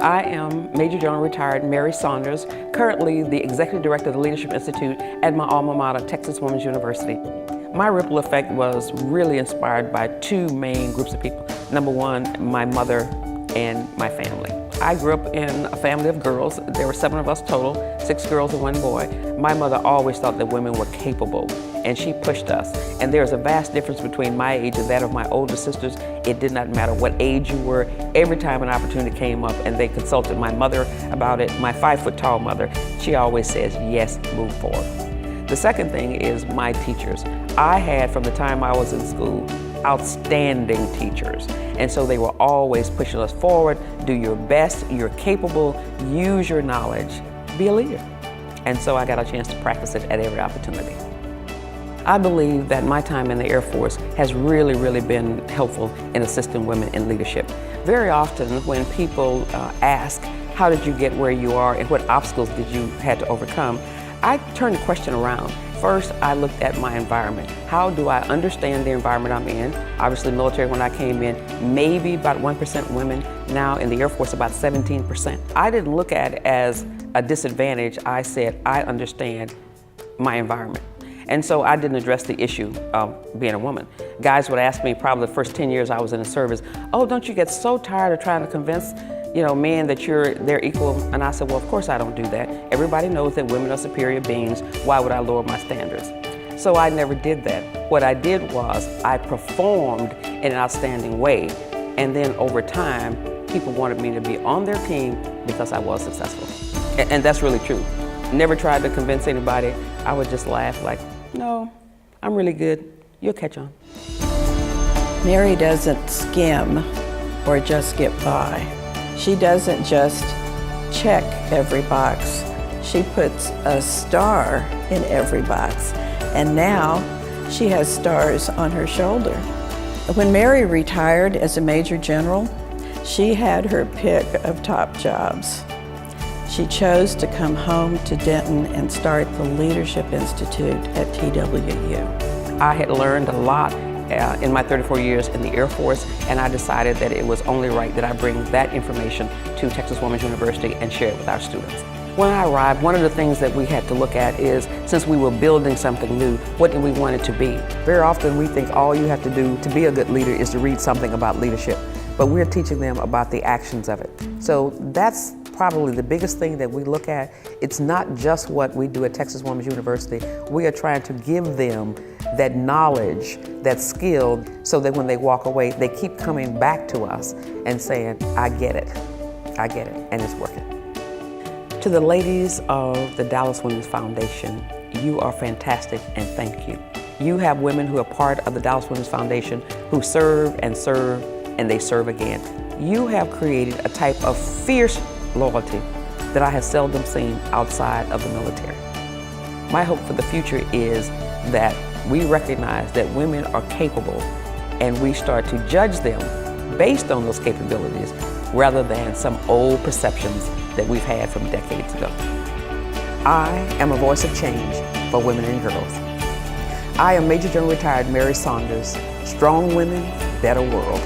I am Major General retired Mary Saunders, currently the Executive Director of the Leadership Institute at my alma mater, Texas Women's University. My ripple effect was really inspired by two main groups of people. Number one, my mother and my family. I grew up in a family of girls. There were 7 of us total, 6 girls and 1 boy. My mother always thought that women were capable, and she pushed us. And there's a vast difference between my age and that of my older sisters. It did not matter what age you were. Every time an opportunity came up and they consulted my mother about it, my 5-foot-tall mother, she always says, yes, move forward. The second thing is my teachers. I had, from the time I was in school, outstanding teachers. And so they were always pushing us forward, do your best, you're capable, use your knowledge, be a leader. And so I got a chance to practice it at every opportunity. I believe that my time in the Air Force has really been helpful in assisting women in leadership. Very often when people ask, how did you get where you are and what obstacles did you had to overcome, I turn the question around. First, I looked at my environment. How do I understand the environment I'm in? Obviously, military when I came in, maybe about 1% women. Now in the Air Force, about 17%. I didn't look at it as a disadvantage. I said, I understand my environment. And so I didn't address the issue of being a woman. Guys would ask me probably the first 10 years I was in the service, oh, don't you get so tired of trying to convince men that they're equal? And I said, well, of course I don't do that. Everybody knows that women are superior beings. Why would I lower my standards? So I never did that. What I did was I performed in an outstanding way. And then over time, people wanted me to be on their team because I was successful. And that's really true. Never tried to convince anybody. I would just laugh like, no, I'm really good. You'll catch on. Mary doesn't skim or just get by. She doesn't just check every box. She puts a star in every box. And now she has stars on her shoulder. When Mary retired as a Major General, she had her pick of top jobs. She chose to come home to Denton and start the Leadership Institute at TWU. I had learned a lot in my 34 years in the Air Force, and I decided that it was only right that I bring that information to Texas Women's University and share it with our students. When I arrived, one of the things that we had to look at is, since we were building something new, what did we want it to be? Very often we think all you have to do to be a good leader is to read something about leadership, but we're teaching them about the actions of it. So that's probably the biggest thing that we look at. It's not just what we do at Texas Women's University. We are trying to give them that knowledge, that skill, so that when they walk away, they keep coming back to us and saying, I get it, and it's working. To the ladies of the Dallas Women's Foundation, you are fantastic and thank you. You have women who are part of the Dallas Women's Foundation who serve and they serve again. You have created a type of fierce loyalty that I have seldom seen outside of the military. My hope for the future is that we recognize that women are capable and we start to judge them based on those capabilities rather than some old perceptions that we've had from decades ago. I am a voice of change for women and girls. I am Major General retired Mary Saunders. Strong women, better world.